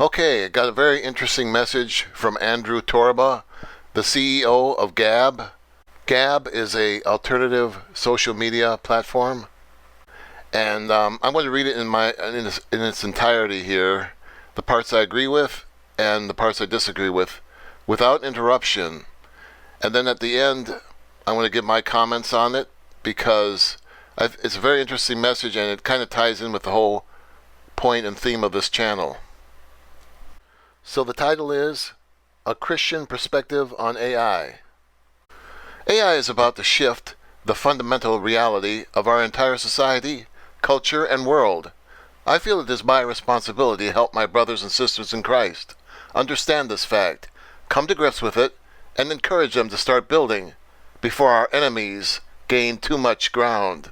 Okay, I got a very interesting message from Andrew Torba, the CEO of Gab. Gab is a alternative social media platform, and I'm going to read it in its entirety here, the parts I agree with and the parts I disagree with, without interruption. And then at the end, I'm going to give my comments on it because it's a very interesting message and it kind of ties in with the whole point and theme of this channel. So the title is A Christian Perspective on AI. AI is about to shift the fundamental reality of our entire society, culture, and world. I feel it is my responsibility to help my brothers and sisters in Christ understand this fact, come to grips with it, and encourage them to start building before our enemies gain too much ground.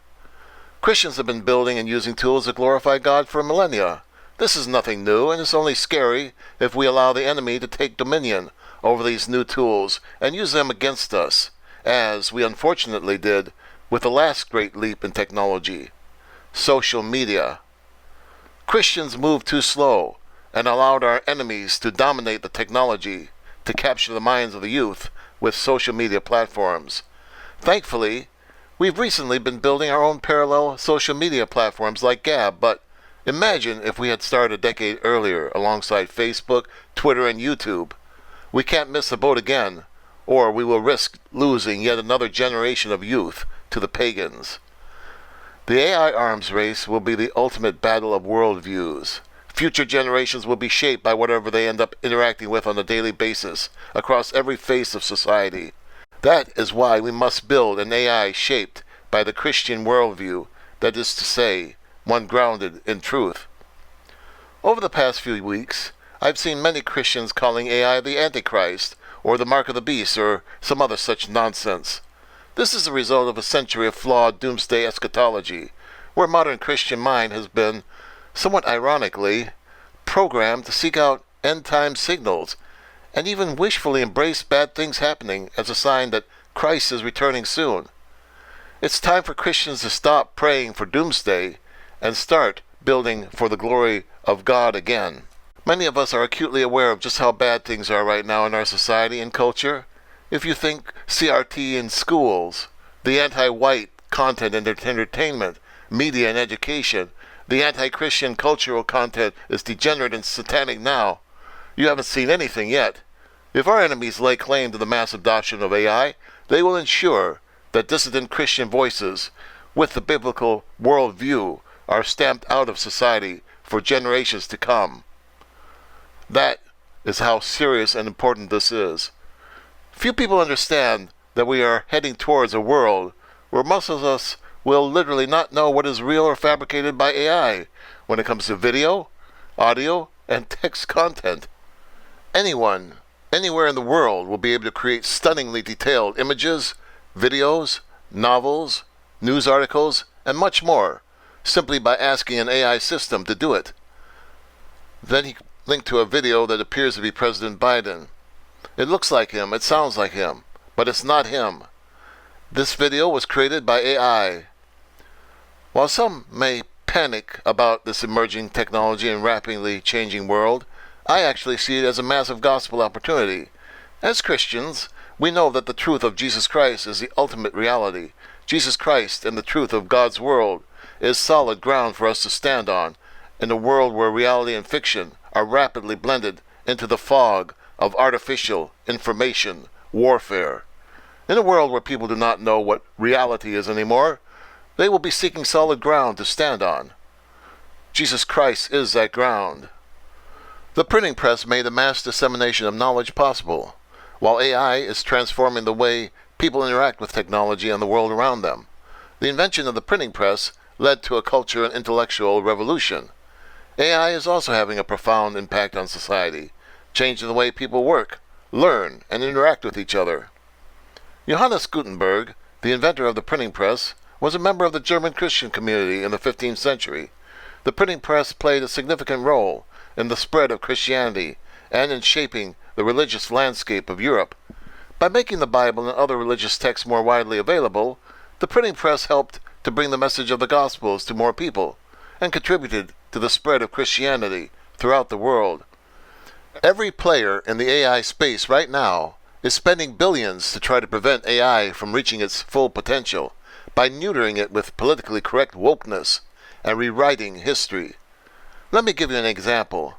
Christians have been building and using tools that glorify God for millennia. This is nothing new, and it's only scary if we allow the enemy to take dominion over these new tools and use them against us, as we unfortunately did with the last great leap in technology, social media. Christians moved too slow and allowed our enemies to dominate the technology to capture the minds of the youth with social media platforms. Thankfully, we've recently been building our own parallel social media platforms like Gab, but imagine if we had started a decade earlier alongside Facebook, Twitter, and YouTube. We can't miss the boat again, or we will risk losing yet another generation of youth to the pagans. The AI arms race will be the ultimate battle of worldviews. Future generations will be shaped by whatever they end up interacting with on a daily basis across every phase of society. That is why we must build an AI shaped by the Christian worldview, that is to say, one grounded in truth. Over the past few weeks, I've seen many Christians calling AI the Antichrist, or the mark of the beast, or some other such nonsense. This is the result of a century of flawed doomsday eschatology, where modern Christian mind has been, somewhat ironically, programmed to seek out end-time signals, and even wishfully embrace bad things happening as a sign that Christ is returning soon. It's time for Christians to stop praying for doomsday and start building for the glory of God again. Many of us are acutely aware of just how bad things are right now in our society and culture. If you think CRT in schools, the anti-white content in entertainment, media and education, the anti-Christian cultural content is degenerate and satanic now, you haven't seen anything yet. If our enemies lay claim to the mass adoption of AI, they will ensure that dissident Christian voices with the biblical worldview are stamped out of society for generations to come. That is how serious and important this is. Few people understand that we are heading towards a world where most of us will literally not know what is real or fabricated by AI when it comes to video, audio, and text content. Anyone, anywhere in the world will be able to create stunningly detailed images, videos, novels, news articles, and much more, simply by asking an AI system to do it. Then he linked to a video that appears to be President Biden. It looks like him, it sounds like him, but it's not him. This video was created by AI. While some may panic about this emerging technology and rapidly changing world, I actually see it as a massive gospel opportunity. As Christians, we know that the truth of Jesus Christ is the ultimate reality. Jesus Christ and the truth of God's world is solid ground for us to stand on in a world where reality and fiction are rapidly blended into the fog of artificial information warfare. In a world where people do not know what reality is anymore, they will be seeking solid ground to stand on. Jesus Christ is that ground. The printing press made the mass dissemination of knowledge possible, while AI is transforming the way people interact with technology and the world around them. The invention of the printing press led to a culture and intellectual revolution. AI is also having a profound impact on society, changing the way people work, learn, and interact with each other. Johannes Gutenberg, the inventor of the printing press, was a member of the German Christian community in the 15th century. The printing press played a significant role in the spread of Christianity and in shaping the religious landscape of Europe. By making the Bible and other religious texts more widely available, the printing press helped to bring the message of the Gospels to more people and contributed to the spread of Christianity throughout the world. Every player in the AI space right now is spending billions to try to prevent AI from reaching its full potential by neutering it with politically correct wokeness and rewriting history. Let me give you an example.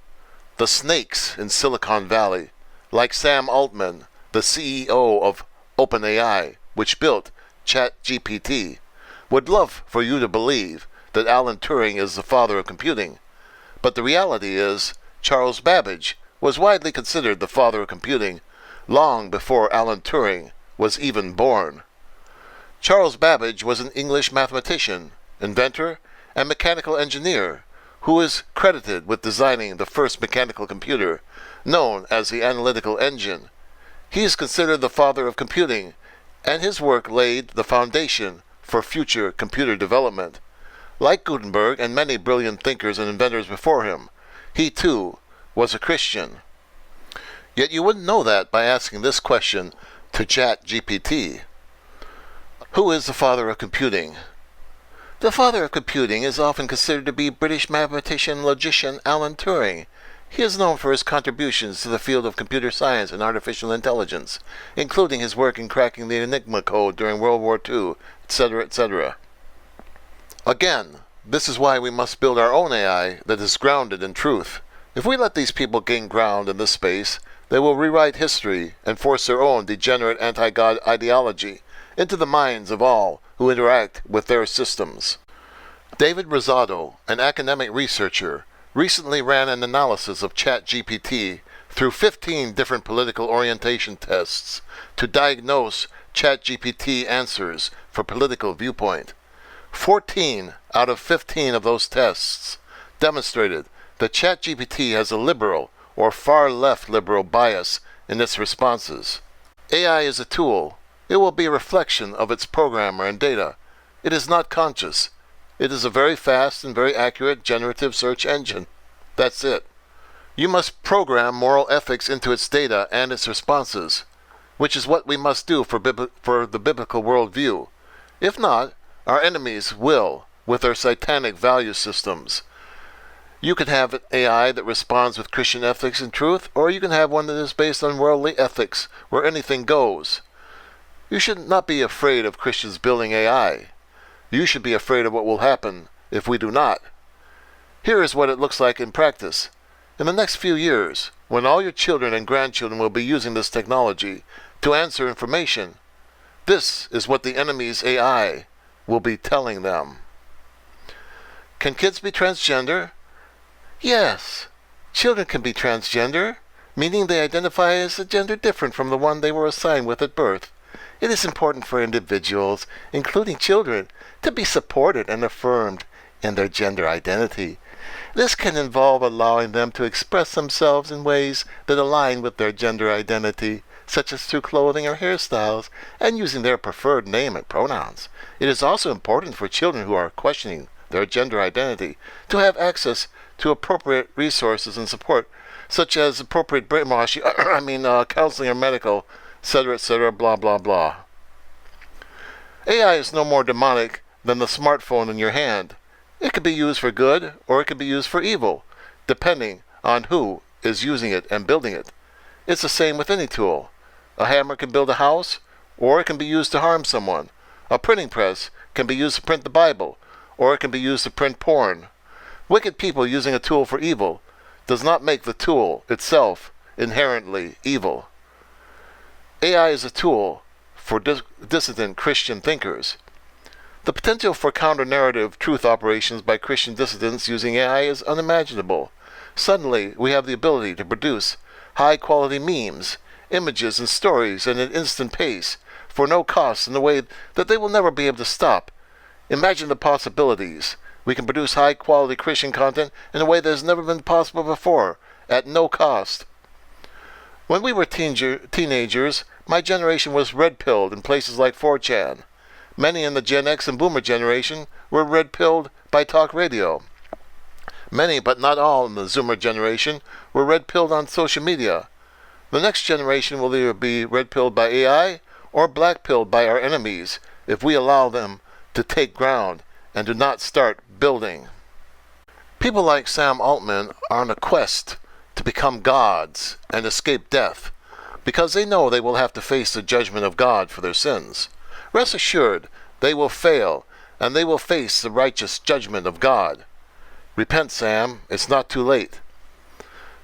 The snakes in Silicon Valley, like Sam Altman, the CEO of OpenAI, which built ChatGPT, would love for you to believe that Alan Turing is the father of computing. But the reality is, Charles Babbage was widely considered the father of computing long before Alan Turing was even born. Charles Babbage was an English mathematician, inventor, and mechanical engineer who is credited with designing the first mechanical computer, known as the analytical engine. He is considered the father of computing, and his work laid the foundation for future computer development. Like Gutenberg and many brilliant thinkers and inventors before him, he too was a Christian. Yet you wouldn't know that by asking this question to ChatGPT. Who is the father of computing? The father of computing is often considered to be British mathematician and logician Alan Turing. He is known for his contributions to the field of computer science and artificial intelligence, including his work in cracking the Enigma code during World War II, etc., etc. Again, this is why we must build our own AI that is grounded in truth. If we let these people gain ground in this space, they will rewrite history and force their own degenerate anti-God ideology into the minds of all who interact with their systems. David Rosado, an academic researcher, recently ran an analysis of ChatGPT through 15 different political orientation tests to diagnose ChatGPT answers for political viewpoint. 14 out of 15 of those tests demonstrated that ChatGPT has a liberal or far left liberal bias in its responses. AI is a tool. It will be a reflection of its programmer and data. It is not conscious. It is a very fast and very accurate generative search engine. That's it. You must program moral ethics into its data and its responses, which is what we must do for the biblical worldview. If not, our enemies will, with their satanic value systems. You can have an AI that responds with Christian ethics and truth, or you can have one that is based on worldly ethics, where anything goes. You should not be afraid of Christians building AI. You should be afraid of what will happen if we do not. Here is what it looks like in practice. In the next few years, when all your children and grandchildren will be using this technology to answer information, this is what the enemy's AI will be telling them. Can kids be transgender? Yes. Children can be transgender, meaning they identify as a gender different from the one they were assigned with at birth. It is important for individuals, including children, to be supported and affirmed in their gender identity. This can involve allowing them to express themselves in ways that align with their gender identity, such as through clothing or hairstyles, and using their preferred name and pronouns. It is also important for children who are questioning their gender identity to have access to appropriate resources and support, such as appropriate brainwashing, counseling or medical, etc., blah, blah, blah. AI is no more demonic than the smartphone in your hand. It can be used for good or it can be used for evil, depending on who is using it and building it. It's the same with any tool. A hammer can build a house, or it can be used to harm someone. A printing press can be used to print the Bible, or it can be used to print porn. Wicked people using a tool for evil does not make the tool itself inherently evil. AI is a tool for dissident Christian thinkers. The potential for counter-narrative truth operations by Christian dissidents using AI is unimaginable. Suddenly, we have the ability to produce high-quality memes, images, and stories at an instant pace for no cost in a way that they will never be able to stop. Imagine the possibilities. We can produce high-quality Christian content in a way that has never been possible before, at no cost. When we were teenagers, my generation was red-pilled in places like 4chan. Many in the Gen X and Boomer generation were red-pilled by talk radio. Many, but not all, in the Zoomer generation were red-pilled on social media. The next generation will either be red-pilled by AI or black-pilled by our enemies if we allow them to take ground and do not start building. People like Sam Altman are on a quest to become gods and escape death, because they know they will have to face the judgment of God for their sins. Rest assured, they will fail, and they will face the righteous judgment of God. Repent, Sam. It's not too late.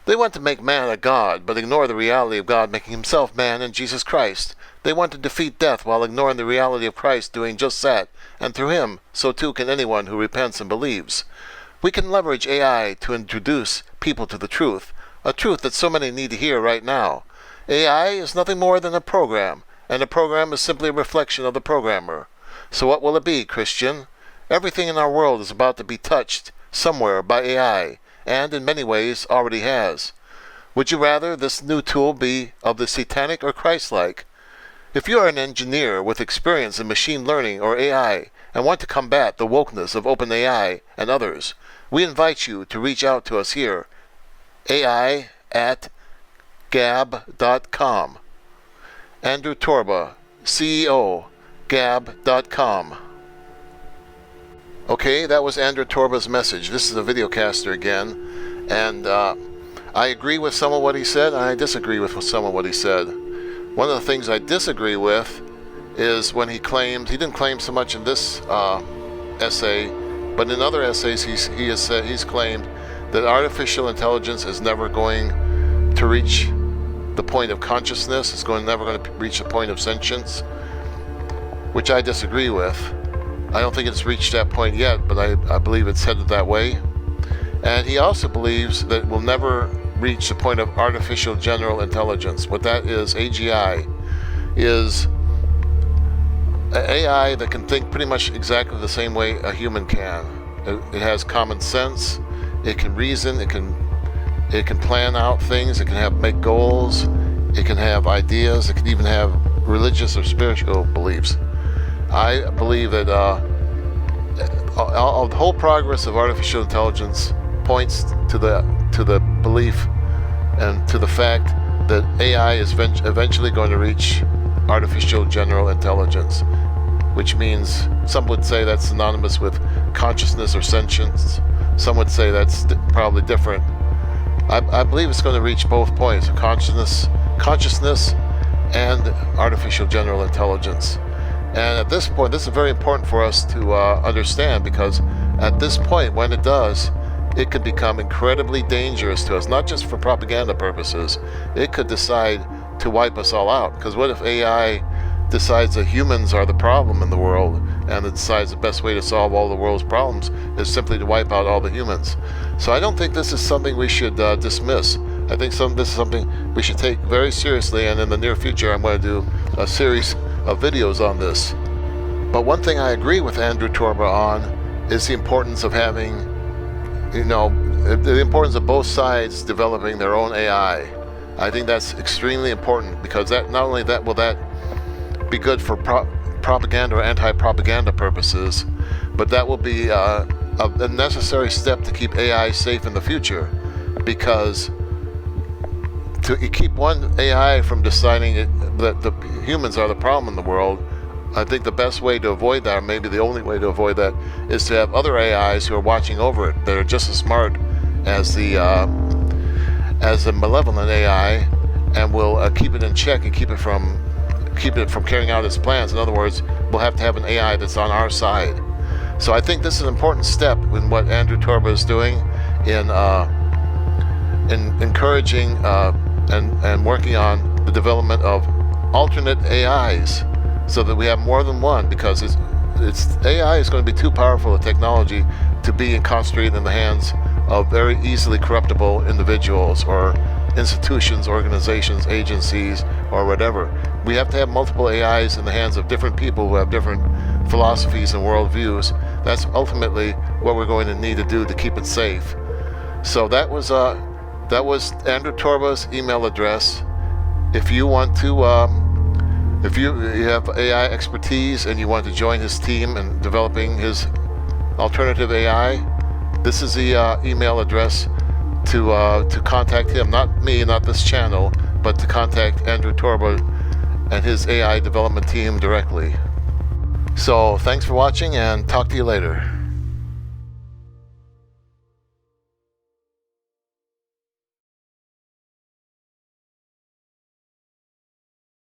They want to make man a god, but ignore the reality of God making himself man in Jesus Christ. They want to defeat death while ignoring the reality of Christ doing just that, and through him, so too can anyone who repents and believes. We can leverage AI to introduce people to the truth, a truth that so many need to hear right now. AI is nothing more than a program, and a program is simply a reflection of the programmer. So what will it be, Christian? Everything in our world is about to be touched somewhere by AI, and in many ways already has. Would you rather this new tool be of the satanic or Christ-like? If you are an engineer with experience in machine learning or AI and want to combat the wokeness of OpenAI and others, we invite you to reach out to us here, AI@gab.com. Andrew Torba, CEO, gab.com. Okay, that was Andrew Torba's message. This is a videocaster again, and I agree with some of what he said, and I disagree with some of what he said. One of the things I disagree with is when he didn't claim so much in this essay, but in other essays he's claimed that artificial intelligence is never going to reach the point of consciousness, it's never going to reach the point of sentience, which I disagree with. I don't think it's reached that point yet, but I believe it's headed that way. And he also believes that it will never reach the point of artificial general intelligence. What that is, AGI, is an AI that can think pretty much exactly the same way a human can. It has common sense, it can reason, it can plan out things, it can make goals, it can have ideas, it can even have religious or spiritual beliefs. I believe that the whole progress of artificial intelligence points to the belief and to the fact that AI is eventually going to reach artificial general intelligence, which means some would say that's synonymous with consciousness or sentience. Some would say that's probably different. I believe it's going to reach both points, consciousness and artificial general intelligence. And at this point, this is very important for us to understand, because at this point, when it does, it could become incredibly dangerous to us, not just for propaganda purposes. It could decide to wipe us all out. Because what if AI decides that humans are the problem in the world, and it decides the best way to solve all the world's problems is simply to wipe out all the humans? So I don't think this is something we should dismiss. I think this is something we should take very seriously, and in the near future I'm going to do a series of videos on this. But one thing I agree with Andrew Torba on is the importance of having, the importance of both sides developing their own AI. I think that's extremely important, because that not only will that be good for propaganda or anti-propaganda purposes, but that will be a necessary step to keep AI safe in the future, because to keep one AI from deciding that the humans are the problem in the world, I think the best way to avoid that, or maybe the only way to avoid that, is to have other AIs who are watching over it that are just as smart as the malevolent AI, and will keep it in check and keep it from carrying out its plans. In other words, we'll have to have an AI that's on our side. So I think this is an important step in what Andrew Torba is doing in encouraging and working on the development of alternate AIs, so that we have more than one, because AI is going to be too powerful a technology to be concentrated in the hands of very easily corruptible individuals or institutions, organizations, agencies, or whatever. We have to have multiple AIs in the hands of different people who have different philosophies and worldviews. That's ultimately what we're going to need to do to keep it safe. So that was Andrew Torba's email address. If you want to, if you have AI expertise and you want to join his team in developing his alternative AI, this is the email address to contact him. Not me, not this channel, but to contact Andrew Torba and his AI development team directly. So thanks for watching, and talk to you later.